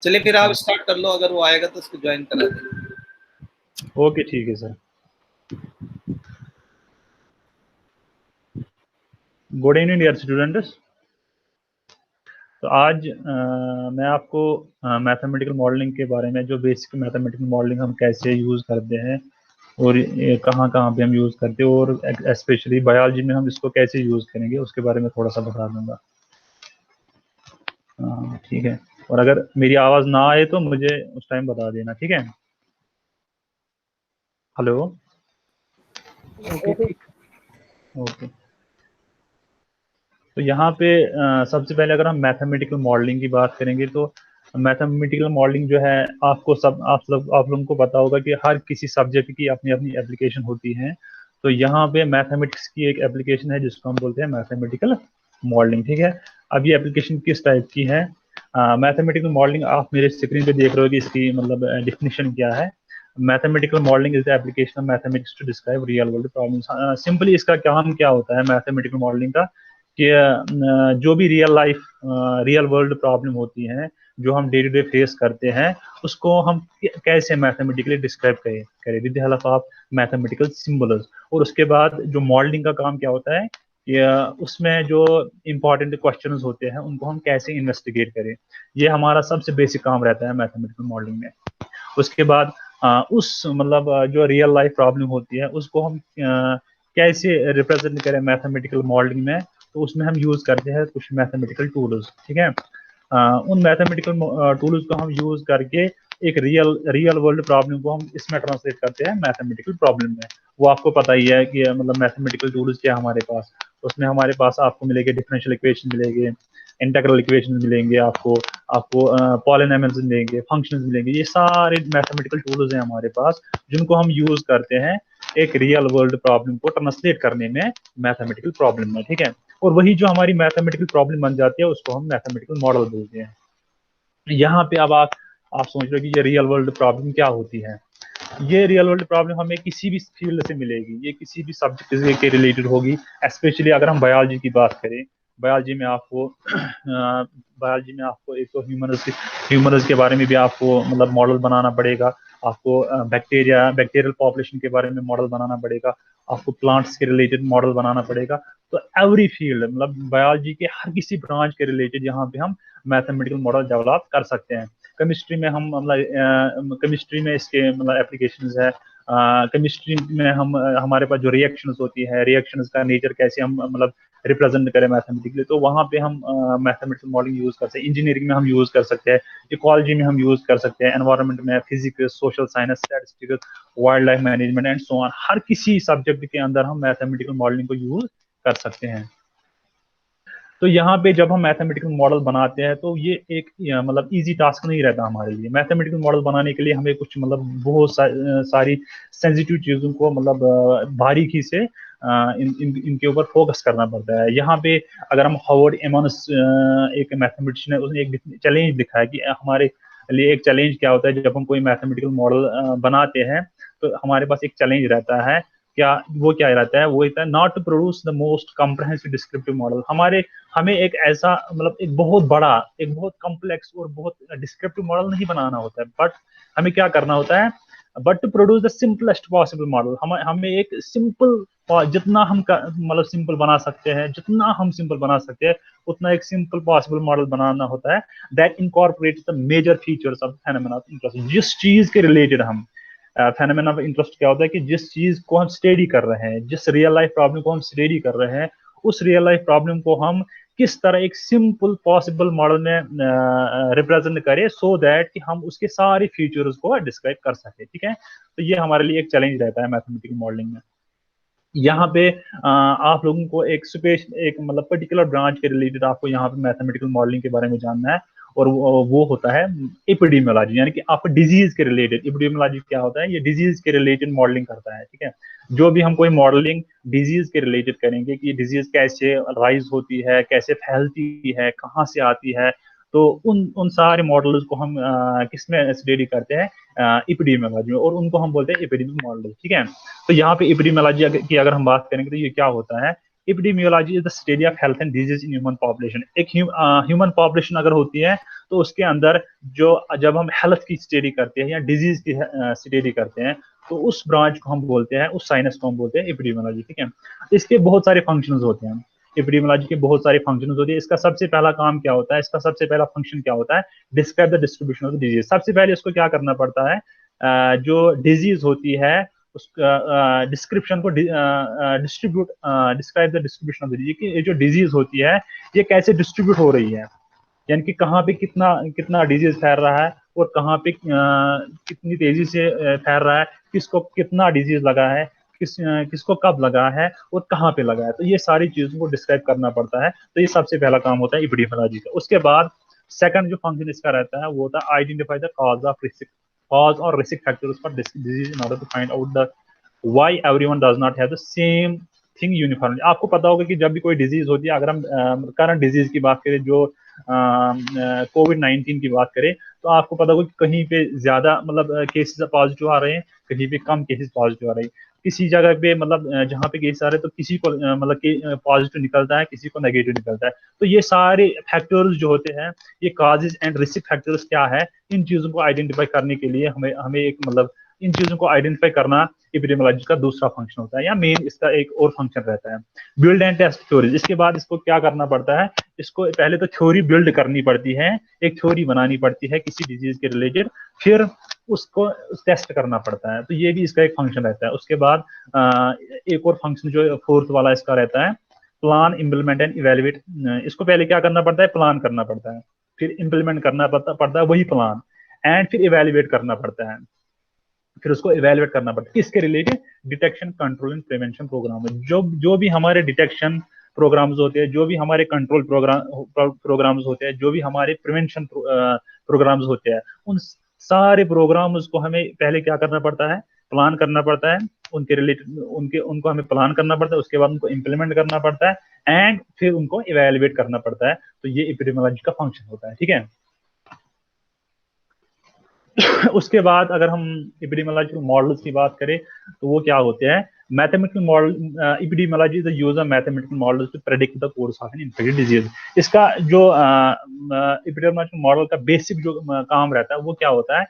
चलिए फिर आप स्टार्ट कर लो, अगर वो आएगा तो उसको ज्वाइन करा दें। ओके ठीक है sir. Good evening dear students. तो आज मैं आपको मैथमेटिकल मॉडलिंग के बारे में, जो बेसिक मैथमेटिकल मॉडलिंग हम कैसे यूज़ करते हैं और ये कहाँ कहाँ पे हम यूज़ करते हैं, और स्पेशली बायोलॉजी में हम इसको कैसे यूज़ करेंगे उसके बारे में थोड़ा सा बता दूंगा। ठीक है, और अगर मेरी आवाज़ ना आए तो मुझे उस टाइम बता देना, ठीक है। हेलो। ओके ठीक। ओके, तो यहाँ पे सबसे पहले अगर हम मैथमेटिकल मॉडलिंग की बात करेंगे तो मैथमेटिकल मॉडलिंग जो है, आप लोगों को पता होगा कि हर किसी सब्जेक्ट की अपनी अपनी एप्लीकेशन होती है। तो यहाँ पे मैथमेटिक्स की एक एप्लीकेशन है जिसको हम बोलते हैं मैथमेटिकल मॉडलिंग, ठीक है। अब ये एप्लीकेशन किस टाइप की है? मैथमेटिकल मॉडलिंग आप मेरे स्क्रीन पे देख रहे हो कि इसकी मतलब डिफिनेशन क्या है। Mathematical modelling is the application of mathematics to describe real world problems. Simply इसका काम क्या होता है मैथमेटिकल मॉडलिंग का, कि जो भी रियल वर्ल्ड प्रॉब्लम होती हैं, जो हम डे टू डे फेस करते हैं, उसको हम कैसे मैथमेटिकली डिस्क्राइब करें with the help of mathematical symbols. और उसके बाद जो मॉडलिंग का काम क्या होता है, या उसमें जो इंपॉर्टेंट क्वेश्चंस होते हैं उनको हम कैसे इन्वेस्टिगेट करें। ये हमारा सबसे बेसिक काम रहता है मैथमेटिकल मॉडलिंग में। उसके बाद उस मतलब जो रियल लाइफ प्रॉब्लम होती है उसको हम कैसे रिप्रेजेंट करें मैथमेटिकल मॉडलिंग में, तो उसमें हम यूज करते हैं कुछ मैथमेटिकल टूल्स, ठीक है। उन मैथमेटिकल टूल्स को हम यूज करके एक रियल वर्ल्ड प्रॉब्लम को हम इसमें ट्रांसलेट करते हैं मैथमेटिकल प्रॉब्लम में। वो आपको पता ही है कि मतलब मैथमेटिकल टूल्स क्या है हमारे पास। उसमें हमारे पास आपको मिलेंगे डिफरेंशियल इक्वेशन मिलेंगे, इंटीग्रल इक्वेशन मिलेंगे, आपको आपको पॉलिनॉमियल्स मिलेंगे, फंक्शंस मिलेंगे। ये सारे मैथमेटिकल टूल्स हैं हमारे पास जिनको हम यूज करते हैं एक रियल वर्ल्ड प्रॉब्लम को ट्रांसलेट करने में मैथमेटिकल प्रॉब्लम में, ठीक है। और वही जो हमारी मैथमेटिकल प्रॉब्लम बन जाती है उसको हम मैथमेटिकल मॉडल बोलते हैं। यहाँ पे अब आप सोच रहे हो कि ये रियल वर्ल्ड प्रॉब्लम क्या होती है। ये रियल वर्ल्ड प्रॉब्लम हमें किसी भी फील्ड से मिलेगी, ये किसी भी सब्जेक्ट के रिलेटेड होगी। स्पेशली अगर हम बायोलॉजी की बात करें, बायोलॉजी में आपको एक तो ह्यूमरस के बारे में भी आपको मतलब मॉडल बनाना पड़ेगा। आपको बैक्टीरियल पॉपुलेशन के बारे में मॉडल बनाना पड़ेगा। आपको प्लांट्स के रिलेटेड मॉडल बनाना पड़ेगा। तो एवरी फील्ड मतलब बायोलॉजी के हर किसी ब्रांच के रिलेटेड यहाँ पे हम मैथमेटिकल मॉडल डेवलप कर सकते हैं। केमिस्ट्री में हम मतलब केमिस्ट्री में इसके मतलब एप्लीकेशंस है। केमिस्ट्री में हम हमारे पास जो रिएक्शंस होती है, रिएक्शंस का नेचर कैसे हम मतलब रिप्रेजेंट करें मैथमेटिकली, तो वहाँ पे हम मैथमेटिकल मॉडलिंग यूज कर सकते हैं। इंजीनियरिंग में हम यूज कर सकते हैं, इकोलॉजी में हम यूज कर सकते हैं, एनवायरनमेंट में, physics, social science, statistics, wild life management and so on. हर किसी सब्जेक्ट के अंदर हम मैथमेटिकल मॉडलिंग को यूज कर सकते हैं। तो यहाँ पे जब हम मैथमेटिकल मॉडल बनाते हैं तो ये एक मतलब इजी टास्क नहीं रहता हमारे लिए। मैथमेटिकल मॉडल बनाने के लिए हमें कुछ मतलब बहुत सारी सेंसिटिव चीज़ों को मतलब बारीकी से इनके ऊपर फोकस करना पड़ता है। यहाँ पे अगर हम हॉवर्ड एमॉनस एक मैथमेटिशियन है, उसने एक चैलेंज दिखा है कि हमारे लिए एक चैलेंज क्या होता है जब हम कोई मैथमेटिकल मॉडल बनाते हैं। तो हमारे पास एक चैलेंज रहता है, क्या रहता है, वो रहता है not to produce the most comprehensive descriptive model. हमें एक ऐसा मतलब एक बहुत बड़ा, एक बहुत कॉम्प्लेक्स और बहुत डिस्क्रिप्टिव मॉडल नहीं बनाना होता है, बट हमें क्या करना होता है, but to produce the simplest possible model. हमें एक सिंपल, जितना हम मतलब सिंपल बना सकते हैं, जितना हम सिंपल बना सकते हैं उतना एक सिंपल पॉसिबल मॉडल बनाना होता है that incorporates the major features of phenomena of interest. जिस चीज के रिलेटेड हम फेनोमेना ऑफ इंटरेस्ट क्या होता है कि जिस चीज को हम स्टडी कर रहे हैं, जिस रियल लाइफ प्रॉब्लम को हम स्टडी कर रहे हैं, उस रियल लाइफ प्रॉब्लम को हम किस तरह एक सिंपल पॉसिबल मॉडल में रिप्रेजेंट करें सो दैट कि हम उसके सारे फीचर्स को डिस्क्राइब कर सके, ठीक है। तो ये हमारे लिए एक चैलेंज रहता है मैथमेटिकल मॉडलिंग में। यहाँ पे आप लोगों को एक मतलब पर्टिकुलर ब्रांच के रिलेटेड आपको यहाँ पे मैथमेटिकल मॉडलिंग के बारे में जानना है, और वो होता है एपिडेमियोलॉजी, यानी कि आप डिजीज के रिलेटेड। एपिडेमियोलॉजी क्या होता है, ये डिजीज के रिलेटेड मॉडलिंग करता है, ठीक है। जो भी हम कोई मॉडलिंग डिजीज के रिलेटेड करेंगे कि डिजीज कैसे राइज होती है, कैसे फैलती है, कहाँ से आती है, तो उन उन सारे मॉडल्स को हम किसमें स्टडी करते हैं, एपिडेमियोलॉजी में, और उनको हम बोलते हैं एपिडेमिक मॉडल, ठीक है। तो यहाँ पे एपिडेमियोलॉजी की अगर हम बात करेंगे तो ये क्या होता है epidemiology is the study of health and disease in human population. एक ह्यूमन पॉपुलेशन अगर होती है तो उसके अंदर जो जब हम हेल्थ की स्टडी करते हैं या डिजीज की स्टडी करते हैं तो उस ब्रांच को हम बोलते हैं, उस साइंस को हम बोलते हैं एपिडेमियोलॉजी। ठीक है, इसके बहुत सारे फंक्शंस होते हैं, एपिडेमियोलॉजी के बहुत सारे फंक्शंस होते हैं। इसका सबसे पहला काम क्या होता है, इसका सबसे पहला फंक्शन क्या होता है, describe the distribution of the disease. सबसे पहले इसको क्या करना पड़ता है, जो डिजीज होती है उसका डिस्क्रिप्शन को distribute describe the distribution of the disease, कि ये जो डिजीज होती है ये कैसे डिस्ट्रीब्यूट हो रही है, यानी कि कहाँ पे कितना कितना डिजीज फैल रहा है और कहाँ पे कितनी तेजी से फैल रहा है, किसको कितना डिजीज लगा है, किसको कब लगा है और कहाँ पे लगा है। तो ये सारी चीजों को डिस्क्राइब करना पड़ता है। तो ये सबसे पहला काम होता है एपिडेमियोलॉजी का। उसके बाद सेकंड जो फंक्शन इसका रहता है वो होता है identify the cause of risk, cause और risk factors for disease in order to find out the why everyone does not have the same thing uniformly. आपको पता होगा कि जब भी कोई डिजीज होती है, अगर हम करंट डिजीज की बात करें, जो कोविड-19 की बात करें, तो आपको पता होगा कि कहीं पे ज्यादा मतलब केसेस पॉजिटिव आ रहे हैं, कहीं पे कम केसेस पॉजिटिव आ रहे हैं। किसी जगह पे मतलब जहाँ पे केस आ रहे हैं तो किसी को मतलब पॉजिटिव निकलता है, किसी को नेगेटिव निकलता है। तो ये सारे फैक्टर्स जो होते हैं, ये काजेज एंड रिस्क फैक्टर्स क्या है, इन चीजों को आइडेंटिफाई करने के लिए हमें हमें एक मतलब इन चीजों को आइडेंटिफाई करना एपिडेमियोलॉजी का दूसरा फंक्शन होता है, या मेन इसका एक और फंक्शन रहता है। Build and test theories. इसके बाद इसको क्या करना पड़ता है, इसको पहले तो थ्योरी बिल्ड करनी पड़ती है, एक थ्योरी बनानी पड़ती है किसी डिजीज के रिलेटेड, फिर उसको टेस्ट करना पड़ता है। तो ये भी इसका एक फंक्शन रहता है। उसके बाद एक और फंक्शन जो फोर्थ वाला इसका रहता है, प्लान, इम्प्लीमेंट एंड इवेल्युएट। इसको पहले क्या करना पड़ता है, प्लान करना पड़ता है, फिर इम्प्लीमेंट करना पड़ता है वही प्लान, एंड फिर इवेल्युएट करना पड़ता है, फिर उसको इवेल्युएट करना पड़ता है। किसके related, detection, control and prevention programme. जो भी हमारे डिटेक्शन प्रोग्राम्स होते हैं, जो भी हमारे कंट्रोल प्रोग्राम्स होते हैं, जो भी हमारे प्रिवेंशन प्रोग्राम्स होते हैं, उन सारे प्रोग्राम्स को हमें पहले क्या करना पड़ता है, प्लान करना पड़ता है, उनके रिलेटेड उनको हमें प्लान करना पड़ता है, उसके बाद उनको इम्प्लीमेंट करना पड़ता है, एंड फिर उनको इवेल्युएट करना पड़ता है। तो ये एपिडेमियोलॉजी का फंक्शन होता है। ठीक है, उसके बाद अगर हम एपिडेमियोलॉजिकल मॉडल्स की बात करें तो वो क्या होते हैं, mathematical model. Epidemiology is the use of mathematical models to predict the course of an infective disease. इसका जो एपिडेमियोलॉजिकल मॉडल का बेसिक जो काम रहता है वो क्या होता है,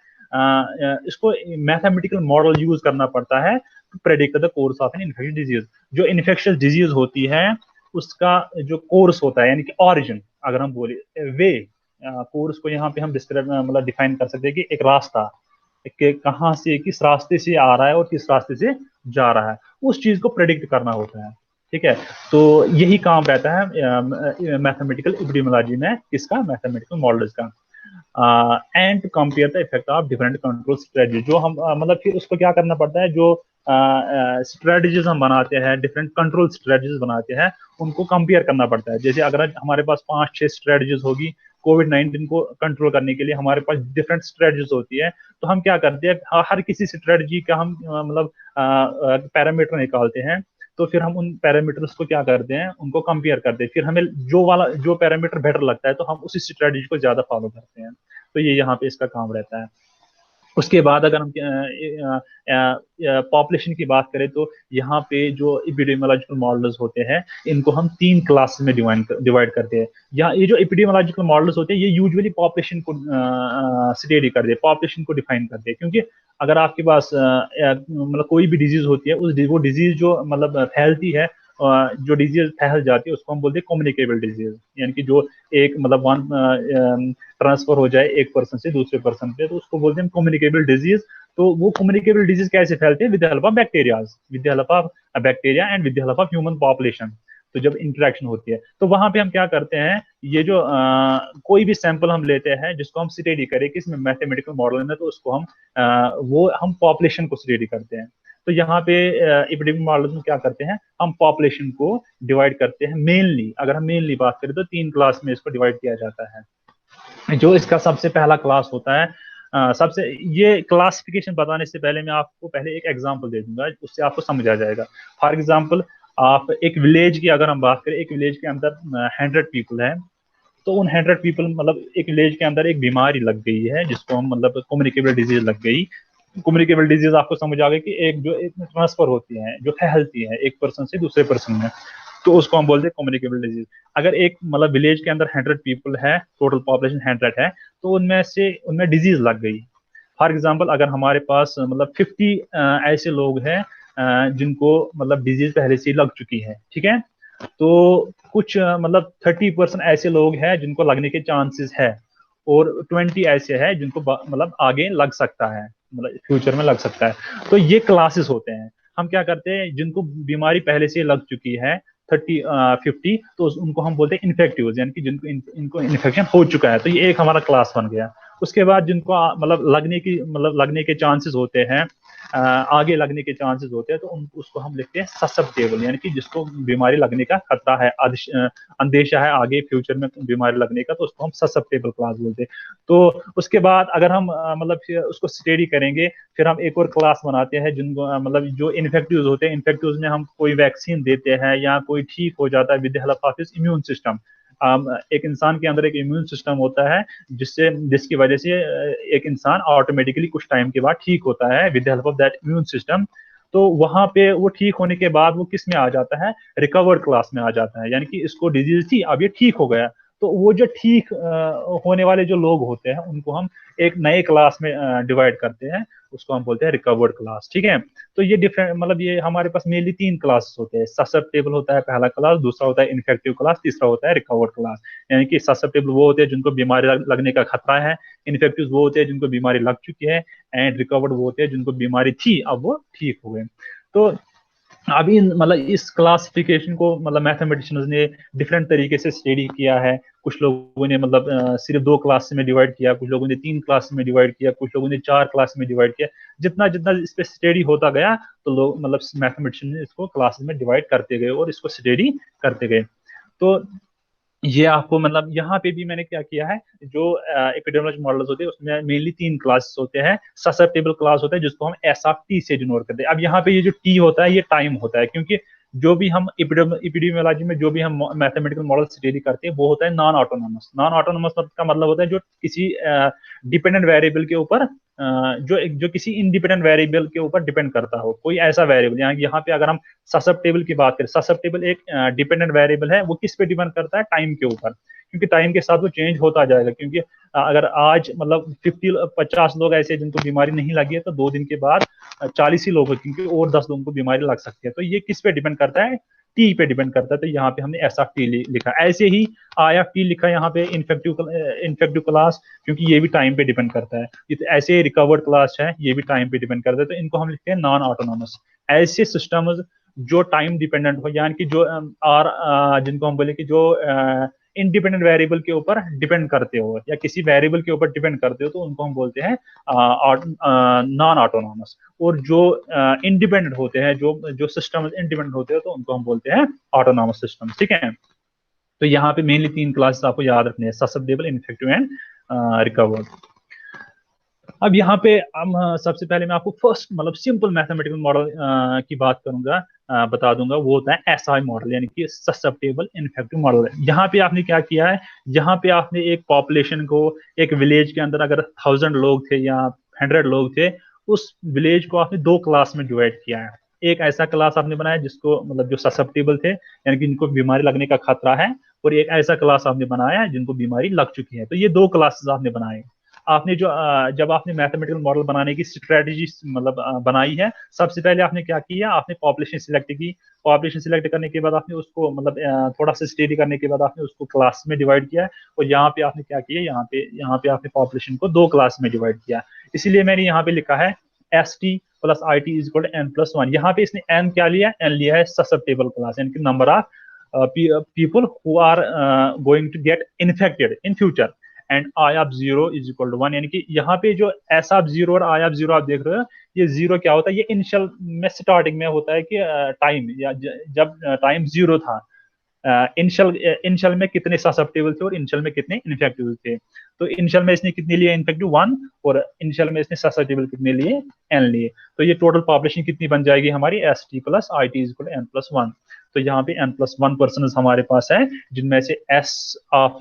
इसको मैथमेटिकल मॉडल यूज करना पड़ता है to predict the course of an infective disease. जो इन्फेक्शियस डिजीज होती है उसका जो कोर्स होता है, यानी कि ऑरिजिन, अगर हम बोले वे, कोर्स को यहाँ पे हम मतलब डिफाइन कर सकते हैं कि एक रास्ता कि कहाँ से, किस रास्ते से आ रहा है और किस रास्ते से जा रहा है, उस चीज को प्रेडिक्ट करना होता है। ठीक है, तो यही काम रहता है मैथमेटिकल एपिडेमियोलॉजी में, किसका, मैथमेटिकल मॉडल्स का। And to compare the effect of different control strategy. जो हम मतलब फिर उसको क्या करना पड़ता है, जो स्ट्रेटजीज हम बनाते हैं, डिफरेंट कंट्रोल स्ट्रेटजीज बनाते हैं, उनको कंपेयर करना पड़ता है। जैसे अगर हमारे पास 5-6 स्ट्रेटजीज होगी कोविड-19 को कंट्रोल करने के लिए, हमारे पास डिफरेंट स्ट्रेटजीज होती है, तो हम क्या करते हैं, हर किसी स्ट्रेटजी का हम मतलब पैरामीटर निकालते हैं, तो फिर हम उन पैरामीटर्स को क्या करते हैं, उनको कंपेयर करते हैं, फिर हमें जो पैरामीटर बेटर लगता है तो हम उसी स्ट्रेटजी को ज्यादा फॉलो करते हैं। तो ये यहाँ पे इसका काम रहता है। उसके बाद अगर हम पॉपुलेशन की बात करें तो यहाँ पे जो एपिडेमियोलॉजिकल मॉडल्स होते हैं इनको हम 3 क्लास में डिवाइड करते हैं। यहाँ ये जो एपिडेमियोलॉजिकल मॉडल्स होते हैं ये यूजुअली पॉपुलेशन को स्टडी करते हैं, पॉपुलेशन को डिफाइन करते हैं, क्योंकि अगर आपके पास मतलब कोई भी डिजीज होती है, वो डिजीज जो मतलब फैलती है, जो डिजीज फैल जाती है उसको हम बोलते हैं कम्युनिकेबल डिजीज, यानी कि जो एक मतलब वन ट्रांसफर हो जाए एक पर्सन से दूसरे पर्सन पे, तो उसको बोलते हैं कम्युनिकेबल डिजीज। तो वो कम्युनिकेबल डिजीज कैसे फैलते हैं, with the help of bacteria and with the help of human population. तो जब इंटरेक्शन होती है तो वहां पे हम क्या करते हैं, ये जो कोई भी सैंपल हम लेते हैं जिसको हम स्टडी करें किसमें, मैथमेटिकल मॉडल में, तो उसको हम पॉपुलेशन को स्टडी करते हैं। तो यहाँ पे एपिडेमिक मॉडल में क्या करते हैं, हम पॉपुलेशन को डिवाइड करते हैं मेनली। अगर हम मेनली बात करें तो 3 क्लास में इसको डिवाइड किया जाता है। जो इसका सबसे पहला क्लास होता है, सबसे ये क्लासिफिकेशन बताने से पहले मैं आपको पहले एक एग्जांपल दे दूंगा, उससे आपको समझ आ जाएगा। फॉर एग्जांपल, आप एक विलेज की अगर हम बात करें, एक विलेज के अंदर 100 पीपल है, तो उन 100 पीपल मतलब एक विलेज के अंदर एक बीमारी लग गई है जिसको हम मतलब कम्युनिकेबल डिजीज लग गई। कम्युनिकेबल डिजीज आपको समझ आ गई कि एक ट्रांसफर होती है, जो फैलती है एक पर्सन से दूसरे पर्सन में। तो उसको हम बोलते हैं कम्युनिकेबल डिजीज। अगर एक मतलब विलेज के अंदर 100 पीपल है, टोटल पॉपुलेशन 100 है, तो उनमें डिजीज लग गई। फॉर एग्जाम्पल अगर हमारे पास मतलब 50 ऐसे लोग हैं जिनको मतलब डिजीज पहले से लग चुकी है, ठीक है, तो कुछ मतलब 30% ऐसे लोग हैं जिनको लगने के चांसेस है, और 20 ऐसे हैं जिनको मतलब आगे लग सकता है, मतलब फ्यूचर में लग सकता है। तो ये क्लासेस होते हैं। हम क्या करते हैं, जिनको बीमारी पहले से लग चुकी है 50 तो उनको हम बोलते हैं इन्फेक्टिव, यानी कि जिनको इनको इन्फेक्शन हो चुका है, तो ये एक हमारा क्लास बन गया। उसके बाद जिनको मतलब लगने के चांसेस होते हैं, आगे लगने के चांसेस होते हैं, तो उसको हम लिखते हैं ससेप्टेबल, यानी कि जिसको बीमारी लगने का खतरा है, अंदेशा है आगे फ्यूचर में बीमारी लगने का, तो उसको हम ससेप्टेबल क्लास बोलते हैं। तो उसके बाद अगर हम मतलब उसको स्टडी करेंगे, फिर हम एक और क्लास बनाते हैं जिनको मतलब जो इन्फेक्टिव होते हैं। इन्फेक्टिव में हम कोई वैक्सीन देते हैं या कोई ठीक हो जाता है with the help of immune system. एक इंसान के अंदर एक इम्यून सिस्टम होता है जिसकी वजह से एक इंसान ऑटोमेटिकली कुछ टाइम के बाद ठीक होता है with the help of that immune system. तो वहां पे वो ठीक होने के बाद वो किस में आ जाता है, रिकवर्ड क्लास में आ जाता है, यानी कि इसको डिजीज थी अब ये ठीक हो गया। तो वो जो ठीक होने वाले जो लोग होते हैं उनको हम एक नए क्लास में डिवाइड करते हैं, उसको हम बोलते हैं रिकवर्ड क्लास, ठीक है। तो ये डिफरेंट मतलब ये हमारे पास मेनली 3 क्लास होते हैं। ससेप्टेबल होता है पहला क्लास, दूसरा होता है इन्फेक्टिव क्लास, तीसरा होता है रिकवर्ड क्लास। यानी कि ससेप्टेबल वो होते हैं जिनको बीमारी लगने का खतरा है, इन्फेक्टिव वो होते हैं जिनको बीमारी लग चुकी है, एंड रिकवर्ड वो होते हैं जिनको बीमारी थी अब वो ठीक हो गए। तो अभी मतलब इस क्लासिफिकेशन को मतलब मैथमेटिशियंस ने डिफरेंट तरीके से स्टडी किया है। कुछ लोगों ने मतलब सिर्फ 2 क्लास में डिवाइड किया, कुछ लोगों ने 3 क्लास में डिवाइड किया, कुछ लोगों ने 4 क्लास में डिवाइड किया। जितना जितना इस पे स्टडी होता गया, तो लोग मतलब मैथमेटिशियन ने इसको क्लासेस में डिवाइड करते गए और इसको स्टडी करते गए। तो ये आपको मतलब यहाँ पे भी मैंने क्या किया है, जो एपिडेमियोलॉजी मॉडल्स होते हैं उसमें मेनली 3 क्लास होते हैं। ससेप्टेबल क्लास होता है जिसको हम एस ऑफ टी से डिनोट करते हैं। अब यहाँ पे ये जो टी होता है ये टाइम होता है, क्योंकि जो भी हम एपिडेमियोलॉजी में जो भी हम मैथमेटिकल मॉडल स्टडी करते हैं वो होता है नॉन ऑटोनोमस। नॉन ऑटोनोमस का मतलब होता है जो किसी डिपेंडेंट वेरिएबल के ऊपर जो किसी इंडिपेंडेंट वेरिएबल के ऊपर डिपेंड करता हो, कोई ऐसा वेरिएबल। यहाँ पे अगर हम ससेप्टेबल की बात करें, ससेप्टेबल एक डिपेंडेंट वेरिएबल है, वो किस पे डिपेंड करता है, टाइम के ऊपर, क्योंकि टाइम के साथ वो चेंज होता जाएगा। क्योंकि अगर आज मतलब 50 लोग ऐसे जिनको बीमारी नहीं लगी है, तो 2 दिन के बाद 40 ही लोग, क्योंकि और 10 लोगों को बीमारी लग सकती है। तो ये किस पे डिपेंड करता है, टी पे डिपेंड करता है। तो यहाँ पे हमने एस ऑफ टी लिखा, ऐसे ही आई ऑफ टी लिखा यहाँ पे इन्फेक्टिव क्लास, क्योंकि ये भी टाइम पे डिपेंड करता है। ऐसे रिकवर्ड क्लास है, ये भी टाइम पे डिपेंड करता है। तो इनको हम लिखते हैं नॉन ऑटोनोमस। ऐसे सिस्टम जो टाइम डिपेंडेंट हो, यानी कि जो जिनको हम बोले कि जो इंडिपेंडेंट वेरिएबल के ऊपर डिपेंड करते हो या किसी वेरिएबल के ऊपर डिपेंड करते हो, तो उनको हम बोलते हैं नॉन ऑटोनॉमस। और जो इंडिपेंडेंट होते हैं, जो सिस्टम इंडिपेंडेंट होते हैं, तो उनको हम बोलते हैं ऑटोनॉमस सिस्टम, ठीक है। तो यहाँ पे मेनली 3 क्लासेस आपको याद रखने हैं, ससेप्टेबल, इन्फेक्टिव एंड रिकवर्ड। अब यहाँ पे हम सबसे पहले मैं आपको फर्स्ट मतलब सिंपल मैथमेटिकल मॉडल की बात करूंगा, बता दूंगा। वो होता है एसआई मॉडल, यानी कि ससेप्टेबल इन्फेक्टिव मॉडल। यहाँ पे आपने क्या किया है, यहाँ पे आपने एक पॉपुलेशन को, एक विलेज के अंदर अगर 1000 लोग थे या 100 लोग थे, उस विलेज को आपने 2 क्लास में डिवाइड किया है। एक ऐसा क्लास आपने बनाया जिसको मतलब जो ससेप्टेबल थे, यानी कि जिनको बीमारी लगने का खतरा है, और एक ऐसा क्लास आपने बनाया है जिनको बीमारी लग चुकी है। तो ये 2 क्लासेस आपने बनाए। आपने जो जब आपने मैथमेटिकल मॉडल बनाने की स्ट्रेटेजी मतलब बनाई है, सबसे पहले आपने क्या किया, आपने पॉपुलेशन सिलेक्ट की। पॉपुलेशन सिलेक्ट करने के बाद आपने उसको मतलब थोड़ा सा स्टडी करने के बाद आपने उसको क्लास में डिवाइड किया। और यहाँ पे आपने क्या किया, यहाँ पे आपने पॉपुलेशन को 2 क्लास में डिवाइड किया। इसीलिए मैंने यहाँ पे लिखा है S T plus I T is equal to N plus one. यहाँ पे इसने एन क्या लिया, एन लिया है ससेप्टेबल क्लास, यानी कि number of people who are going to get infected in future, and I of 0 is equal to 1। यानी कि यहाँ पे जो एस ऑफ 0 और आई ऑफ 0 आप देख रहे हो, ये 0 क्या होता है, ये इनिशियल में स्टार्टिंग में होता है कि टाइम या जब टाइम 0 था, इनिशियल में कितने ससेप्टेबल थे और इनिशियल में कितने इन्फेक्टिव थे। तो इनिशियल में इसने कितने लिए इन्फेक्टिव 1, और इनिशियल में इसने ससेप्टेबल कितने लिए, एन लिए। तो ये टोटल पॉपुलेशन कितनी बन जाएगी हमारी, S T plus I T is equal to N plus 1। तो यहाँ पे n प्लस 1 पर्सन हमारे पास है, जिनमें से s ऑफ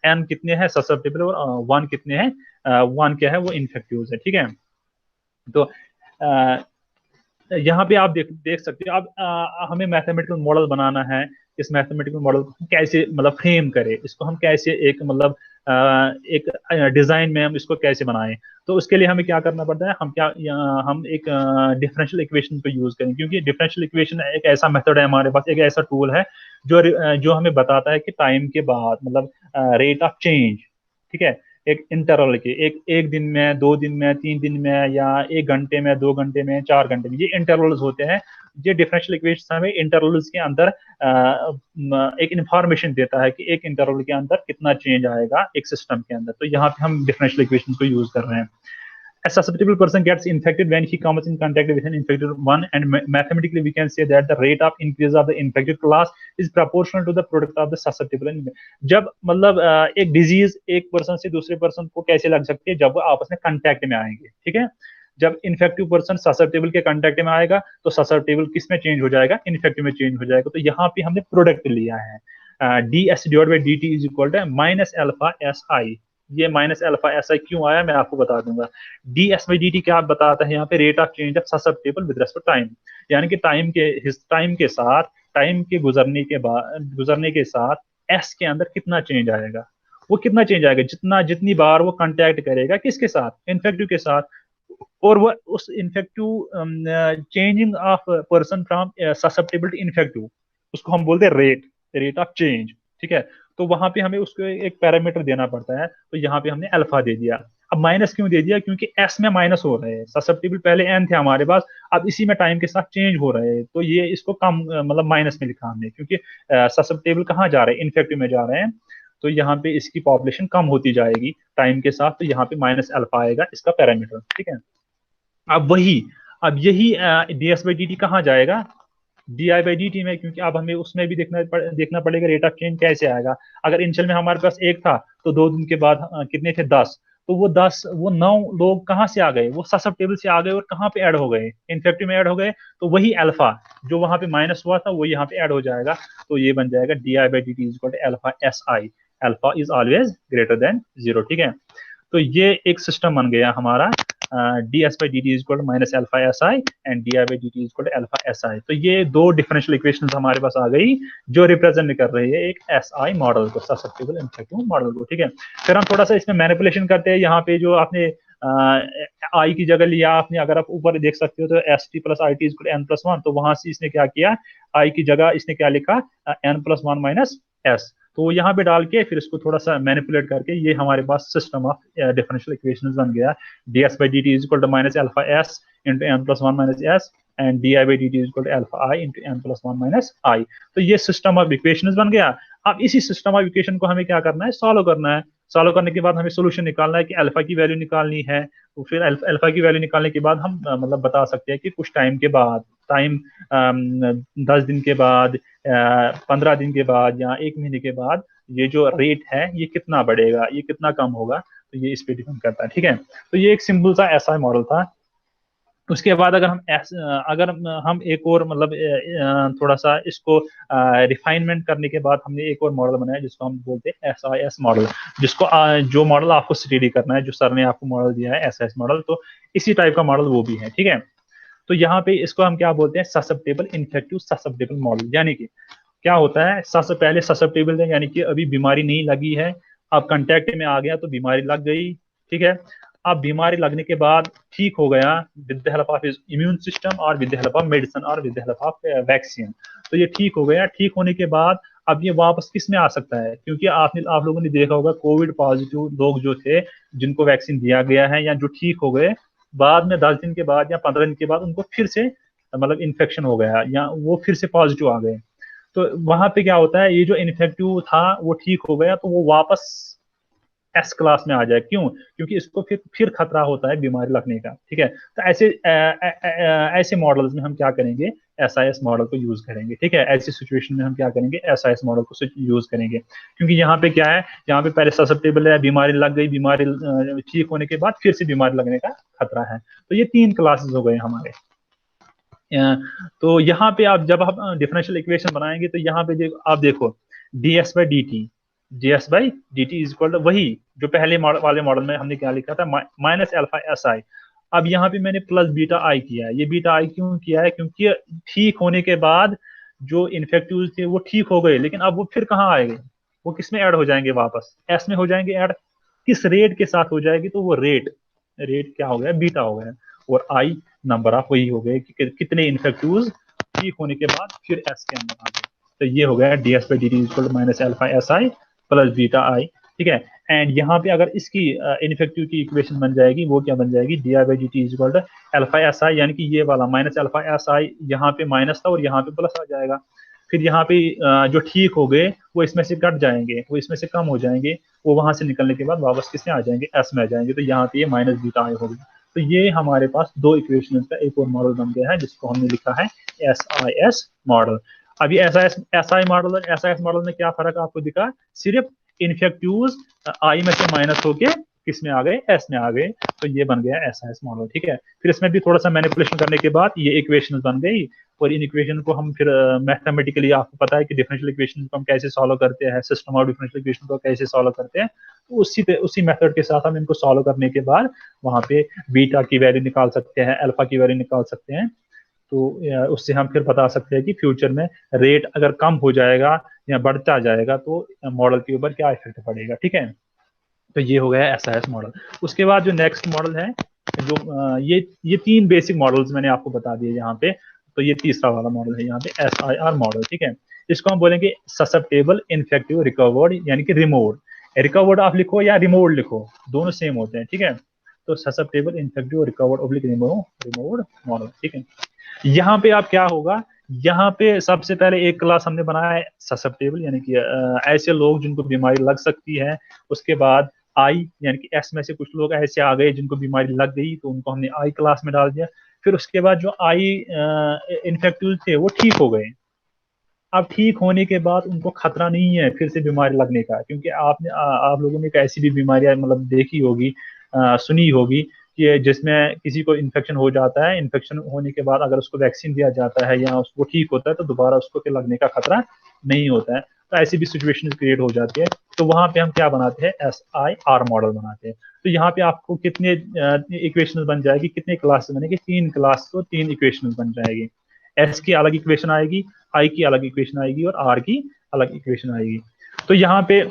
n कितने हैं ससेप्टेबल, और 1 कितने हैं, 1 क्या है वो इन्फेक्टिव है, ठीक है। तो यहाँ पे आप देख सकते हो। अब हमें मैथमेटिकल मॉडल बनाना है। इस मैथमेटिकल मॉडल को हम कैसे मतलब फ्रेम करें, इसको हम कैसे एक मतलब एक डिजाइन में हम इसको कैसे बनाएं। तो उसके लिए हमें क्या करना पड़ता है, हम एक डिफरेंशियल इक्वेशन को यूज करें, क्योंकि डिफरेंशियल इक्वेशन एक ऐसा मेथड है हमारे पास, एक ऐसा टूल है जो हमें बताता है कि टाइम के बाद मतलब रेट ऑफ चेंज, ठीक है, एक इंटरवल के, एक एक दिन में, 2 दिन में, 3 दिन में, या 1 घंटे में, 2 घंटे में, 4 घंटे में, ये इंटरवल्स होते हैं। ये डिफरेंशियल इक्वेशन हमें इंटरवल्स के अंदर एक इंफॉर्मेशन देता है कि एक इंटरवल के अंदर कितना चेंज आएगा एक सिस्टम के अंदर। तो यहाँ पे हम डिफरेंशियल इक्वेशन को यूज कर रहे हैं। A susceptible person gets infected when he comes in contact with an infected one, and mathematically we can say that the rate of increase of the infected class is proportional to the product of the susceptible and जब मतलब एक disease एक person से दूसरे person को कैसे लग सकती है, जब वो आपस में कांटेक्ट में आएंगे, ठीक है। जब इन्फेक्टिव पर्सन ससेप्टेबल के कांटेक्ट में आएगा तो ससेप्टेबल किस में चेंज हो जाएगा, इन्फेक्टिव में चेंज हो जाएगा। तो यहाँ पे हमने प्रोडक्ट लिया है, D S divide by D T is equal to minus alpha S I. ये माइनस अल्फा ऐसा क्यों आया मैं आपको बता दूंगा। D S by D T क्या बताता है यहाँ पे, rate of change of susceptible with respect time, यानी कि टाइम के गुजरने के साथ एस के अंदर कितना चेंज आएगा। वो कितना चेंज आएगा, जितनी बार वो कांटेक्ट करेगा किसके साथ, इन्फेक्टिव के साथ, और वो उस infective changing of person from susceptible to infective, उसको हम बोलते हैं रेट ऑफ चेंज, ठीक है। तो वहां पे हमें उसको एक पैरामीटर देना पड़ता है। तो यहाँ पे हमने अल्फा दे दिया। अब माइनस क्यों दे दिया, क्योंकि एस में माइनस हो रहे हैं, ससेप्टेबल पहले एन थे हमारे पास, अब इसी में टाइम के साथ चेंज हो रहे हैं, तो ये इसको कम मतलब माइनस में लिखा हमने, क्योंकि ससेप्टेबल कहाँ जा रहे हैं, इन्फेक्टिव में जा रहे हैं। तो यहाँ पे इसकी पॉपुलेशन कम होती जाएगी टाइम के साथ, तो यहाँ पे माइनस अल्फा आएगा इसका पैरामीटर, ठीक है। अब अब यही D S by D T कहाँ जाएगा, D I by D T में, क्योंकि अब हमें उसमें भी देखना पड़ेगा रेट ऑफ चेंज कैसे आएगा। अगर इनिशियल में हमारे पास 1 था तो 2 दिन के बाद कितने थे, 10। तो वो 9 लोग कहाँ से आ गए, वो ससेप्टेबल से आ गए और कहाँ पे ऐड हो गए, इन्फेक्टिव में ऐड हो गए। तो वही अल्फा जो वहां पे माइनस हुआ था वो यहाँ पे ऐड हो जाएगा। तो ये बन जाएगा D I by D T is equal to alpha S I, alpha is always greater than 0, ठीक है। तो ये एक सिस्टम बन गया हमारा, D S by D T is equal to minus alpha S I and D I by D T is equal to alpha S I. तो ये दो डिफरेंशियल इक्वेशंस हमारे पास आ गई जो रिप्रेजेंट कर रही है एक एस आई मॉडल को, ससेप्टेबल इन्फेक्टिव मॉडल को, ठीक है। फिर हम थोड़ा सा इसमें मैनिपुलेशन करते हैं। यहाँ पे जो आपने आई की जगह लिया आपने, अगर आप ऊपर देख सकते हो तो S T plus I T is an plus one, तो वहां से इसने क्या किया, आई की जगह इसने क्या लिखा, N plus one minus S. तो यहाँ पे डाल के फिर इसको थोड़ा सा मैनिपुलेट करके ये हमारे पास सिस्टम ऑफ डिफरेंशियल इक्वेशंस बन गया, D S by D T is equal to minus alpha S into N plus one minus S and D I by D T is equal to alpha I into N plus one minus I. तो ये system of equations बन गया। अब इसी system of equation को हमें क्या करना है, सॉल्व करना है। सॉल्व करने के बाद हमें सोल्यूशन निकालना है कि अल्फा की वैल्यू निकालनी है। तो फिर अल्फा की वैल्यू निकालने के बाद हम मतलब बता सकते हैं कि कुछ टाइम के बाद, टाइम 10 दिन के बाद, 15 दिन के बाद या 1 महीने के बाद ये जो रेट है ये कितना बढ़ेगा, ये कितना कम होगा, तो ये इस पे डिपेंड करता है, ठीक है। तो ये एक सिंपल सा ऐसा मॉडल था। उसके बाद अगर हम एक और मतलब थोड़ा सा इसको रिफाइनमेंट करने के बाद हमने एक और मॉडल बनाया जिसको हम बोलते हैं एस आई एस मॉडल, जिसको जो मॉडल आपको स्टडी करना है, जो सर ने आपको मॉडल दिया है एस आई एस मॉडल, तो इसी टाइप का मॉडल वो भी है, ठीक है। तो यहाँ पे इसको हम क्या बोलते हैं, ससेप्टेबल इन्फेक्टिव ससेप्टेबल मॉडल। यानी कि क्या होता है, सबसे पहले ससेप्टेबल है यानी कि अभी बीमारी नहीं लगी है, अब कंटेक्ट में आ गया तो बीमारी लग गई, ठीक है। अब बीमारी लगने के बाद ठीक हो गया with the help of immune system और with the help of medicine और with the help of vaccine. तो ये ठीक हो गया, ठीक होने के बाद अब ये वापस किस में आ सकता है, क्योंकि आप लोगों ने देखा होगा कोविड पॉजिटिव लोग जो थे जिनको वैक्सीन दिया गया है या जो ठीक हो गए, बाद में 10 दिन के बाद या 15 दिन के बाद उनको फिर से मतलब इन्फेक्शन हो गया या वो फिर से पॉजिटिव आ गए। तो वहां पे क्या होता है, ये जो इन्फेक्टिव था वो ठीक हो गया तो वो वापस एस क्लास में आ जाए, क्यों, क्योंकि इसको फिर खतरा होता है बीमारी लगने का, ठीक है। तो ऐसे मॉडल्स में हम क्या करेंगे, एस आई एस मॉडल को यूज करेंगे, ठीक है। ऐसी सिचुएशन में हम क्या करेंगे, एस आई एस मॉडल को यूज करेंगे, क्योंकि यहाँ पे क्या है, यहाँ पे पहले ससेप्टेबल है, बीमारी लग गई, बीमारी ठीक होने के बाद फिर से बीमारी लगने का खतरा है। तो ये 3 क्लासेस हो गए हमारे। तो यहाँ पे जब आप डिफरेंशियल इक्वेशन बनाएंगे तो यहाँ पे आप देखो D S by D T, D S by D T is equal to वही जो पहले वाले मॉडल में हमने क्या लिखा था, माइनस एल्फा एस आई। अब यहाँ पे मैंने प्लस बीटा आई किया है। ये बीटा आई क्यों किया है? क्योंकि ठीक होने के बाद जो इन्फेक्टिव थे वो ठीक हो गए, लेकिन अब वो फिर कहाँ आएंगे? वो किस में ऐड हो जाएंगे? वापस एस में हो जाएंगे ऐड। किस रेट के साथ हो जाएगी? तो वो रेट क्या हो गया? बीटा हो गया। और आई नंबर ऑफ वही हो गए कि कितने इन्फेक्टिव ठीक होने के बाद फिर एस के अंदर आ गए। तो ये हो गया D S by D T equal minus alpha S I plus beta I. ठीक है। एंड यहाँ पे अगर इसकी इनफेक्टिव की इक्वेशन बन जाएगी, वो क्या बन जाएगी? D I by D T equal to alpha S I, यानी कि ये वाला माइनस एल्फा एस आई, यहाँ पे माइनस था और यहाँ पे प्लस आ जाएगा। फिर यहाँ पे जो ठीक हो गए वो इसमें से कट जाएंगे, वो इसमें से कम हो जाएंगे, वो वहां से निकलने के बाद वापस किसमें आ जाएंगे? एस में आ जाएंगे। तो यहाँ पे ये माइनस बीटा आई होगी। तो ये हमारे पास दो इक्वेशन का एक और मॉडल बन गया है, जिसको हमने लिखा है एस आई एस मॉडल। अभी एस आई मॉडल और एस आई एस मॉडल में क्या फर्क आपको दिखा? सिर्फ इन्फेक्टिव आई में से माइनस होके किस में आ गए? एस में आ गए। तो ये बन गया एस आई एस मॉडल। ठीक है। फिर इसमें भी थोड़ा सा मैनिपुलेशन करने के बाद ये इक्वेशन बन गई, और इन इक्वेशन को हम फिर मैथमेटिकली, आपको पता है कि डिफरेंशियल इक्वेशन को हम कैसे सॉल्व करते हैं, सिस्टम ऑफ डिफरेंशियल इक्वेशन को कैसे सॉल्व करते हैं, तो उसी मेथड के साथ हम इनको सॉल्व करने के बाद वहां पे बीटा की वैल्यू निकाल सकते हैं, अल्फा की वैल्यू निकाल सकते हैं। तो उससे हम फिर बता सकते हैं कि फ्यूचर में रेट अगर कम हो जाएगा या बढ़ता जाएगा तो मॉडल के ऊपर क्या इफेक्ट पड़ेगा। ठीक है। तो ये हो गया एस आई एस मॉडल। उसके बाद जो नेक्स्ट मॉडल है, जो ये तीन बेसिक मॉडल्स मैंने आपको बता दिए यहाँ पे। तो ये तीसरा वाला मॉडल है यहाँ पे एस आई आर मॉडल। ठीक है। इसको हम बोलेंगे ससेप्टेबल, इन्फेक्टिव, रिकवर्ड, यानी कि रिमूव्ड। रिकवर्ड आप लिखो या रिमूव्ड लिखो, दोनों सेम होते हैं। ठीक है। तो susceptible, infective, recovered oblique removed model. ठीक है। यहाँ पे आप क्या होगा? यहाँ पे सबसे पहले एक क्लास हमने बनाया है ससेप्टेबल, यानी कि ऐसे लोग जिनको बीमारी लग सकती है। उसके बाद आई, यानी कि एस में से कुछ लोग ऐसे आ गए जिनको बीमारी लग गई, तो उनको हमने आई क्लास में डाल दिया। फिर उसके बाद जो आई इन्फेक्टिव थे वो ठीक हो गए। अब ठीक होने के बाद उनको खतरा नहीं है फिर से बीमारी लगने का, क्योंकि आप लोगों ने ऐसी भी बीमारियां मतलब देखी होगी, सुनी होगी, कि जिसमें किसी को इन्फेक्शन हो जाता है, इन्फेक्शन होने के बाद अगर उसको वैक्सीन दिया जाता है या उसको ठीक होता है तो दोबारा उसको फिर लगने का खतरा नहीं होता है। तो ऐसी भी सिचुएशन क्रिएट हो जाती है। तो वहां पे हम क्या बनाते हैं? एस आई आर मॉडल बनाते हैं। तो यहाँ पे आपको कितने इक्वेशन बन जाएगी, कितने क्लास बनेगी? 3 क्लास, तो 3 इक्वेशन बन जाएगी। एस की अलग इक्वेशन आएगी, आई की अलग इक्वेशन आएगी और आर की अलग इक्वेशन आएगी। तो यहाँ पे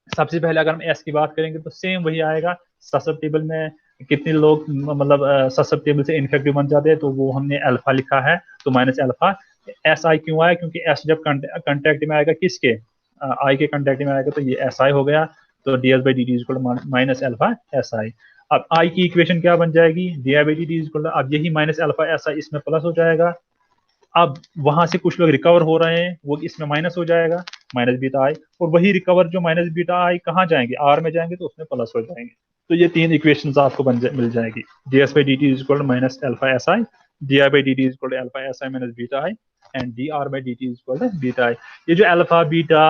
सबसे पहले अगर हम एस की बात करेंगे तो सेम वही आएगा। ससेप्टेबल में कितने लोग मतलब ससेप्टेबल से इन्फेक्टिव बन जाते हैं, तो वो हमने अल्फा लिखा है, तो माइनस अल्फा। एस आई क्यों आया? क्योंकि एस जब कंटेक्ट में आएगा किसके? आई के कंटेक्ट में आएगा, तो ये एस आई हो गया। तो D S by D T is minus alpha S आई। अब आई की इक्वेशन क्या बन जाएगी? D I by D T is, अब यही माइनस अल्फा एस आई इसमें प्लस हो जाएगा। अब वहां से कुछ लोग रिकवर हो रहे हैं, वो इसमें माइनस हो जाएगा, माइनस बीटा आई। और वही रिकवर जो माइनस बीटा आई कहाँ जाएंगे? आर में जाएंगे, तो उसमें प्लस हो जाएंगे। तो ये 3 इक्वेशंस आपको मिल जाएगी। D S by D T is equal minus alpha S I, D I by D T is equal alpha S I minus beta I, and D R by D T is equal beta I. ये जो alpha beta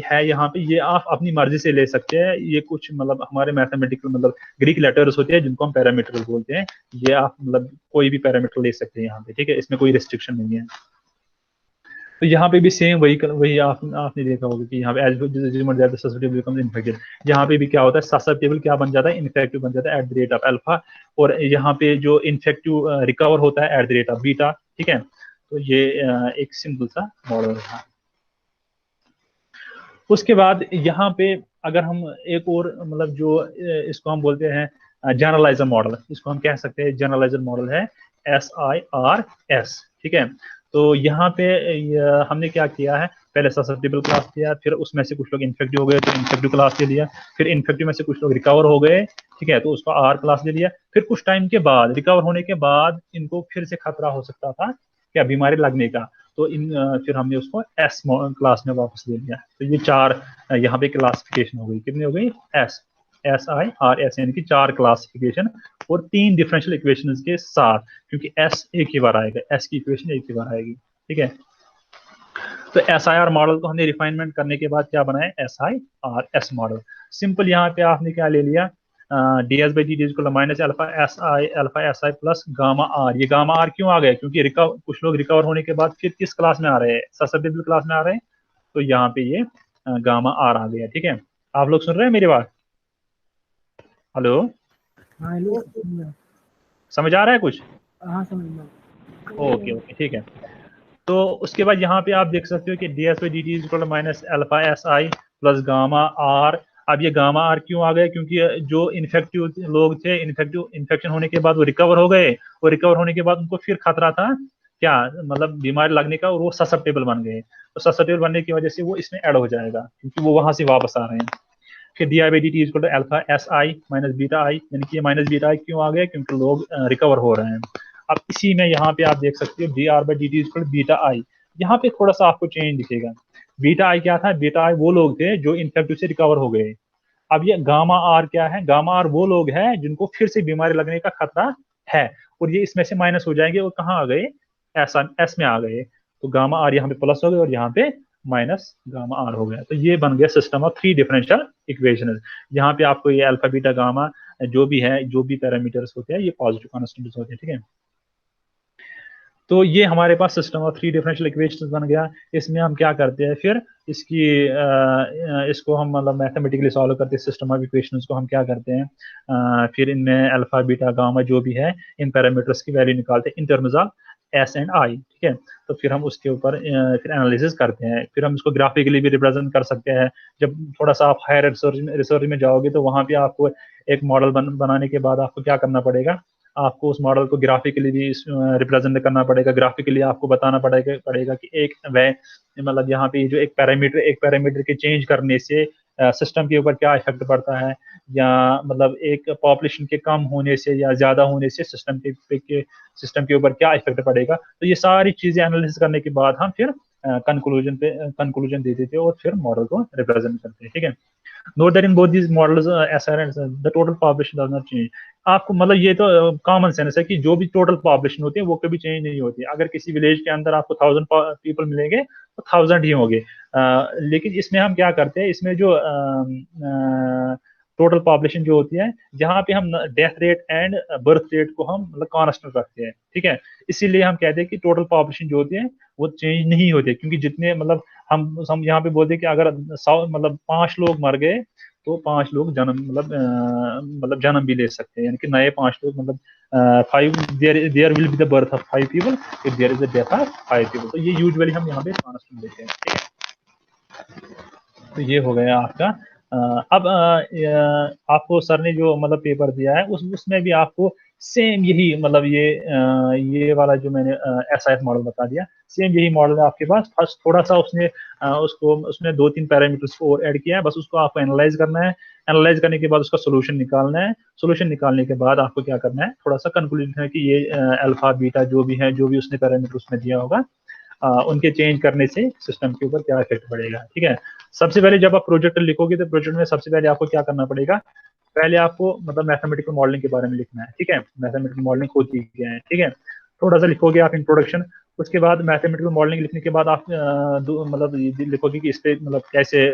है यहाँ पे, ये आप अपनी मर्जी से ले सकते हैं। ये कुछ मतलब हमारे मैथमेटिकल मतलब ग्रीक लेटर्स होते हैं जिनको हम पैरामीटर बोलते हैं। ये आप मतलब कोई भी पैरामीटर ले सकते हैं यहाँ पे। ठीक है। इसमें कोई रिस्ट्रिक्शन नहीं है। तो यहाँ पे भी सेम वही आपने देखा होगा कि यहाँ पे इन्फेक्टेड, यहाँ पे भी क्या होता है? ससेप्टेबल क्या बन जाता है? इन्फेक्टिव बन जाता है at the rate of alpha. और यहाँ पे जो इन्फेक्टिव रिकवर होता है at the rate of beta. ठीक है। तो ये एक सिंपल सा मॉडल है। उसके बाद यहाँ पे अगर हम एक और मतलब जो इसको हम बोलते हैं जनरलाइजर मॉडल, इसको हम कह सकते हैं जनरलाइजर मॉडल है एस आई आर एस। ठीक है। तो यहाँ पे हमने क्या किया है? पहले ससेप्टेबल क्लास लिया, फिर उसमें से कुछ लोग इन्फेक्टिव हो गए तो इन्फेक्टिव क्लास ले लिया, फिर इन्फेक्टिव में से कुछ लोग रिकवर हो गए। ठीक है। तो उसको आर क्लास ले लिया। फिर कुछ टाइम के बाद, रिकवर होने के बाद, इनको फिर से खतरा हो सकता था क्या? बीमारी लगने का। तो फिर हमने उसको एस क्लास में वापस ले लिया। तो ये 4 यहाँ पे क्लासिफिकेशन हो गई। कितनी हो गई? S S I R S, यानी कि 4 क्लासिफिकेशन और 3 डिफरेंशियल इक्वेशंस के साथ, क्योंकि एस एक ही बार आएगा, एस की इक्वेशन एक ही बार आएगी। ठीक है। तो एस आई आर मॉडल को हमने रिफाइनमेंट करने के बाद क्या बनाया? S I R S model. Simple यहाँ पे आपने क्या ले लिया? D S by D D minus alpha S I plus gamma R. ये गामा आर क्यों आ गया? क्योंकि कुछ लोग रिकवर होने के बाद फिर किस क्लास में आ रहे हैं? ससेप्टेबल क्लास में आ रहे हैं। तो यहाँ पे ये गामा आर आ गया। ठीक है। आप लोग सुन रहे हैं मेरी बात? हेलो। हाँ हेलो। समझ आ रहा है कुछ? हाँ समझ गया। ओके ओके ठीक है। तो उसके बाद यहाँ पे आप देख सकते हो कि D S by D T is equal minus alpha S I plus gamma R. अब ये गामा आर क्यों आ गए? क्योंकि जो इन्फेक्टिव लोग थे, इन्फेक्शन होने के बाद वो रिकवर हो गए, और रिकवर होने के बाद उनको फिर खतरा था क्या, मतलब बीमारी लगने का, और वो ससेप्टेबल बन गए। तो ससेप्टेबल बनने की वजह से वो इसमें ऐड हो जाएगा, क्योंकि वो वहां से वापस आ रहे हैं। फिर D I by D T is equal to alpha S I minus beta I, यानी कि ये माइनस बीटा आई क्यों आ गया? क्योंकि लोग रिकवर हो रहे हैं। अब इसी में यहाँ पे आप देख सकते हो D R by D T is equal to beta I. यहाँ पे थोड़ा सा आपको चेंज दिखेगा। बीटा आई क्या था? बीटा आई वो लोग थे जो इन्फेक्टिव से रिकवर हो गए। अब ये गामा आर क्या है? गामा आर वो लोग हैं जिनको फिर से बीमारी लगने का खतरा है, और ये इसमें से माइनस हो जाएंगे और कहाँ आ गए? एस में आ गए। तो गामा आर यहाँ पे प्लस हो गए और यहाँ पे माइनस गामा आर हो गया। तो ये बन गया सिस्टम ऑफ 3 डिफरेंशियल इक्वेशन। यहाँ पे आपको ये अल्फा बीटा गामा जो भी है, जो भी पैरामीटर्स होते हैं, ये पॉजिटिव कॉन्स्टेंट्स होते हैं, ठीक है। तो ये हमारे पास सिस्टम ऑफ 3 डिफरेंशियल इक्वेशंस बन गया। इसमें हम क्या करते हैं फिर, इसको हम मतलब मैथमेटिकली सॉल्व करते हैं। सिस्टम ऑफ इक्वेशंस को हम क्या करते हैं, फिर इनमें अल्फा बीटा गामा जो भी है, इन पैरामीटर्स की वैल्यू निकालते हैं in terms of S and I, ठीक है। तो फिर हम उसके ऊपर फिर एनालिसिस करते हैं। फिर हम इसको ग्राफिकली भी रिप्रेजेंट कर सकते हैं। जब थोड़ा सा आप हायर रिसर्च में जाओगे तो वहाँ पे आपको एक मॉडल बनाने के बाद आपको क्या करना पड़ेगा, आपको उस मॉडल को ग्राफिकली भी रिप्रेजेंट करना पड़ेगा। ग्राफिकली आपको बताना पड़ेगा कि एक वह मतलब यहाँ पे जो एक पैरामीटर के चेंज करने से सिस्टम के ऊपर क्या इफेक्ट पड़ता है, या मतलब एक पॉपुलेशन के कम होने से या ज्यादा होने से सिस्टम के ऊपर क्या इफेक्ट पड़ेगा। तो ये सारी चीजें एनालिसिस करने के बाद हम फिर कंक्लूजन दे देते हैं और फिर मॉडल को रिप्रेजेंट करते हैं, ठीक है। Note that in both these models, SR and SR, the total population does not change. आपको मतलब ये तो कॉमन सेंस है कि जो भी टोटल पॉपुलेशन होती है वो कभी चेंज नहीं होती है। अगर किसी विलेज के अंदर आपको 1000 पीपल मिलेंगे तो 1000 ही होंगे। लेकिन इसमें हम क्या करते हैं, इसमें जो टोटल पॉपुलेशन जो होती है, जहाँ पे हम death rate and birth rate को हम मतलब कॉन्स्टेंट रखते हैं, ठीक है। इसीलिए हम कहते हैं कि टोटल पॉपुलेशन जो होती है वो चेंज नहीं होती है, क्योंकि जितने मतलब हम यहाँ पे बोलते हैं कि अगर 100 मतलब 5 लोग मर गए तो 5 लोग जन्म मतलब जन्म भी ले सकते हैं, यानी कि नए 5 लोग मतलब 5 there will be the birth of 5 people if there is a death of 5 people. तो ये यूजुअली हम यहाँ पे कॉन्स्टेंट लेते हैं, ठीक है। तो ये हो गया आपका। अब आपको सर ने जो मतलब पेपर दिया है उसमें भी आपको सेम यही मतलब ये वाला जो मैंने एसआईएफ मॉडल बता दिया, सेम यही मॉडल है आपके पास। फर्स्ट थोड़ा सा उसने 2-3 पैरामीटर्स को और ऐड किया है, बस उसको आपको एनालाइज करना है। एनालाइज करने के बाद उसका सोल्यूशन निकालना है। सोल्यूशन निकालने के बाद आपको क्या करना है, थोड़ा सा कंक्लूजन है कि ये अल्फा बीटा जो भी है, जो भी उसने पैरामीटर उसमें दिया होगा, उनके चेंज करने से सिस्टम के ऊपर क्या इफेक्ट पड़ेगा, ठीक है। सबसे पहले जब आप प्रोजेक्ट लिखोगे तो प्रोजेक्ट में सबसे पहले आपको क्या करना पड़ेगा, पहले आपको मतलब मैथमेटिकल मॉडलिंग के बारे में लिखना है, ठीक है। मैथमेटिकल मॉडलिंग होती क्या है, ठीक है। थोड़ा सा लिखोगे आप इंट्रोडक्शन। उसके बाद मैथमेटिकल मॉडलिंग लिखने के बाद आप मतलब ये लिखोगे कि इस पे मतलब कैसे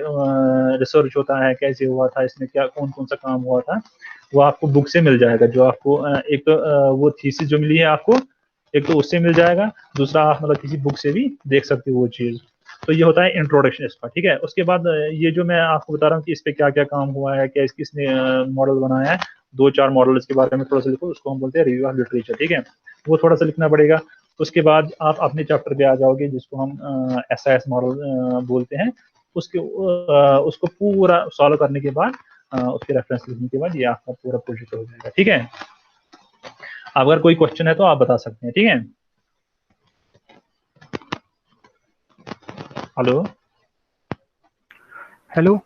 रिसर्च होता है, कैसे हुआ था, इसमें क्या कौन कौन सा काम हुआ था, वो आपको बुक से मिल जाएगा। जो आपको एक तो वो थीसिस जो मिली है आपको, एक तो उससे मिल जाएगा, दूसरा आप मतलब किसी बुक से भी देख सकते हो वो चीज़। तो ये होता है इंट्रोडक्शन इसका, ठीक है। उसके बाद ये जो मैं आपको बता रहा हूँ कि इस पे क्या क्या काम हुआ है, क्या किसने मॉडल बनाया है, 2-4 मॉडल इसके बारे में थोड़ा सा लिखो। उसको हम बोलते हैं रिव्यू ऑफ लिटरेचर, ठीक है। वो थोड़ा सा लिखना पड़ेगा। उसके बाद आप अपने चैप्टर पे आ जाओगे जिसको हम एसआईएस मॉडल बोलते हैं। उसको पूरा सॉल्व करने के बाद उसके रेफरेंस लिखने के बाद ये आपका पूरा प्रोजेक्ट हो जाएगा, ठीक है। अगर कोई क्वेश्चन है तो आप बता सकते हैं, ठीक है। Hello hello.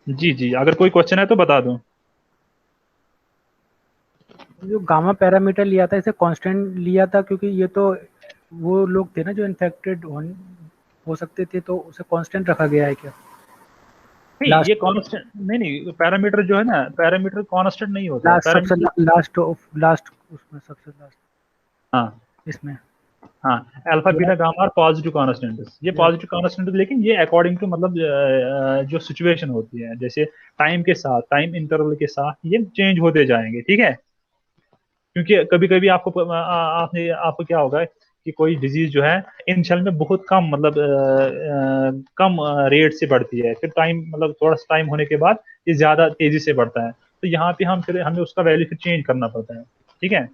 जी जी, अगर कोई क्वेश्चन है तो बता दो। जो गामा पैरामीटर लिया था इसे कांस्टेंट लिया था, क्योंकि ये तो वो लोग थे ना जो इन्फेक्टेड हो सकते थे, तो उसे कांस्टेंट रखा गया है क्या? नहीं, ये कांस्टेंट नहीं, पैरामीटर जो है ना, पैरामीटर कांस्टेंट नहीं होता है। सबसे लास्ट उसमें सबसे लास्ट, हाँ इसमें हाँ, अल्फा बीटा गामा और पॉजिटिव कांस्टेंट, ये पॉजिटिव कांस्टेंट, लेकिन ये अकॉर्डिंग टू मतलब जो सिचुएशन होती है, जैसे टाइम के साथ, टाइम इंटरवल के साथ ये चेंज होते जाएंगे, ठीक है। क्योंकि कभी कभी आपको क्या होगा कि कोई डिजीज जो है इनिशियल में बहुत कम मतलब कम रेट से बढ़ती है, फिर टाइम मतलब थोड़ा सा टाइम होने के बाद ये ज्यादा तेजी से बढ़ता है। तो यहाँ पे हम फिर हमें उसका वैल्यू फिर चेंज करना पड़ता है, ठीक है।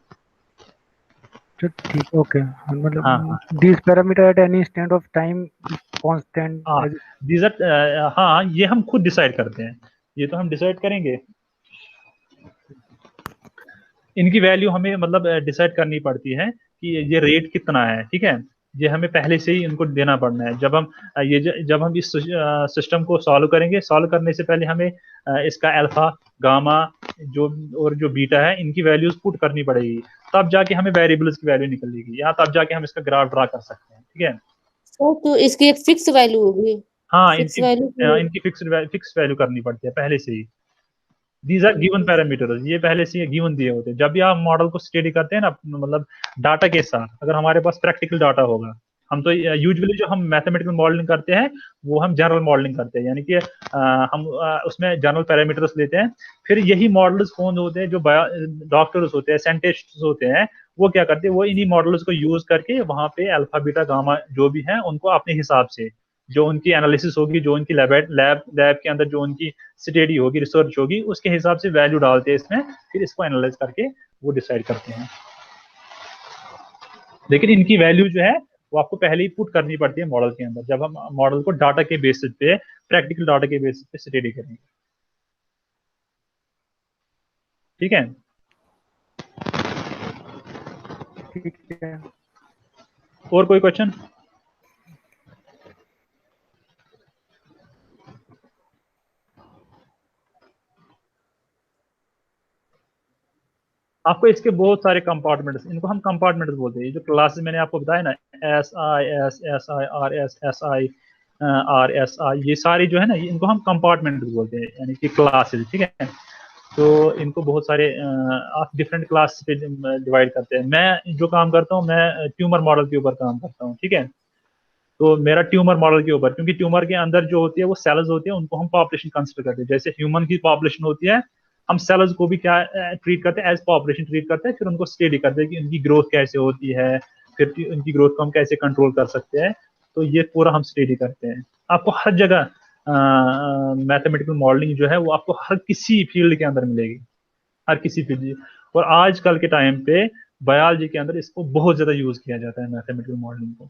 तो ठीक, ओके, हाँ, मतलब हाँ। This parameter at any instant of time constant हाँ एज। these are, हाँ ये हम खुद डिसाइड करते हैं, ये तो हम डिसाइड करेंगे, इनकी वैल्यू हमें मतलब डिसाइड करनी पड़ती है कि ये रेट कितना है, ठीक है, ये हमें पहले से ही इनको देना पड़ना है। जब हम जब हम इस सिस्टम को सॉल्व करेंगे, सॉल्व करने से पहले हमें इसका अल्फा, गामा जो और जो बीटा है, इनकी वैल्यूज पुट करनी पड़ेगी, तब जाके हमें वेरिएबल्स की वैल्यू निकलेगी, या तब जाके हम इसका ग्राफ ड्रा कर सकते हैं, ठीक है। सर तो इसकी एक फिक्स वैल्यू होगी, हाँ फिक्स इनकी वैल्यू। इनकी फिक्स वैल्यू करनी पड़ती है पहले से ही। दीज आर गिवन पैरामीटर्स, ये पहले से गिवन दिए होते हैं। जब भी आप मॉडल को स्टडी करते हैं ना, मतलब डाटा के साथ, अगर हमारे पास प्रैक्टिकल डाटा होगा, हम तो यूजुअली जो हम मैथमेटिकल मॉडलिंग करते हैं वो हम जनरल मॉडलिंग करते हैं, यानी कि हम उसमें जनरल पैरामीटर्स लेते हैं। फिर यही मॉडल्स कौन होते हैं, जो डॉक्टर्स होते हैं, साइंटिस्ट्स होते हैं, वो क्या करते हैं, वो इन्हीं मॉडल्स को यूज करके वहां पे अल्फा बीटा गामा जो भी है उनको अपने हिसाब से, जो उनकी एनालिसिस होगी, जो उनकी लैब के अंदर जो उनकी स्टडी होगी, रिसर्च होगी, उसके हिसाब से वैल्यू डालते हैं इसमें, फिर इसको एनालाइज करके वो डिसाइड करते हैं। लेकिन इनकी वैल्यू जो है वो आपको पहले ही पुट करनी पड़ती है मॉडल के अंदर, जब हम मॉडल को डाटा के बेसिस पे, प्रैक्टिकल डाटा के बेसिस पे स्टडी करेंगे, ठीक है। ठीक है, और कोई क्वेश्चन? आपको इसके बहुत सारे कंपार्टमेंट्स, इनको हम कंपार्टमेंट्स बोलते हैं, जो क्लासेस मैंने आपको बताया ना, S I S, S I R S, S I R S I, ये सारी जो है ना, इनको हम कंपार्टमेंट्स बोलते हैं, यानी कि क्लासेस, ठीक है। तो इनको बहुत सारे आप डिफरेंट क्लास पे डिवाइड करते हैं। मैं जो काम करता हूँ, मैं ट्यूमर मॉडल के ऊपर काम करता हूँ, ठीक है। तो मेरा ट्यूमर मॉडल के ऊपर, क्योंकि ट्यूमर के अंदर जो होती है वो सेल्स होती है, उनको हम पॉपुलेशन कंसिडर करते हैं। जैसे ह्यूमन की पॉपुलेशन होती है, हम सेल्स को भी क्या ट्रीट करते हैं, एज पॉपुलेशन ट्रीट करते हैं, फिर उनको स्टडी करते हैं कि उनकी ग्रोथ कैसे होती है, फिर उनकी ग्रोथ को हम कैसे कंट्रोल कर सकते हैं। तो ये पूरा हम स्टडी करते हैं। आपको हर जगह मैथमेटिकल मॉडलिंग जो है वो आपको हर किसी फील्ड के अंदर मिलेगी, हर किसी फील्ड। और आजकल के टाइम पे बायोलॉजी के अंदर इसको बहुत ज्यादा यूज किया जाता है, मैथमेटिकल मॉडलिंग को,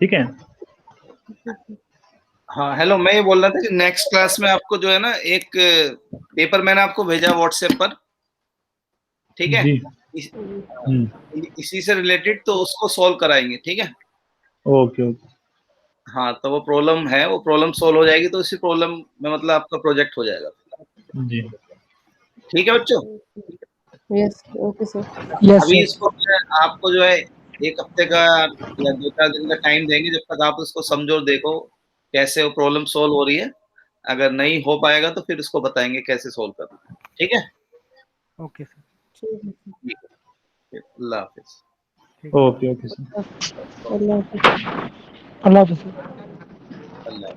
ठीक है। हाँ हेलो, मैं ये बोल रहा था कि नेक्स्ट क्लास में आपको जो है ना, एक पेपर मैंने आपको भेजा व्हाट्सएप पर, ठीक है, इसी से रिलेटेड, तो उसको सॉल्व कराएंगे, ठीक है। Okay okay. हाँ तो वो प्रॉब्लम है, वो प्रॉब्लम सॉल्व हो जाएगी तो इसी प्रॉब्लम में मतलब आपका प्रोजेक्ट हो जाएगा। जी ठीक है बच्चों। Yes, okay sir. अभी इसको आपको जो है 1 हफ्ते का या 2-4 दिन का टाइम देंगे, जब तक आप उसको समझो, देखो कैसे वो प्रॉब्लम सॉल्व हो रही है। अगर नहीं हो पाएगा तो फिर इसको बताएंगे कैसे सॉल्व करना है, ठीक है। ओके सर, ठीक है, अल्लाह हाफिज। Okay okay sir. अल्लाह हाफिज़। अल्लाह हाफिज़। अल्लाह।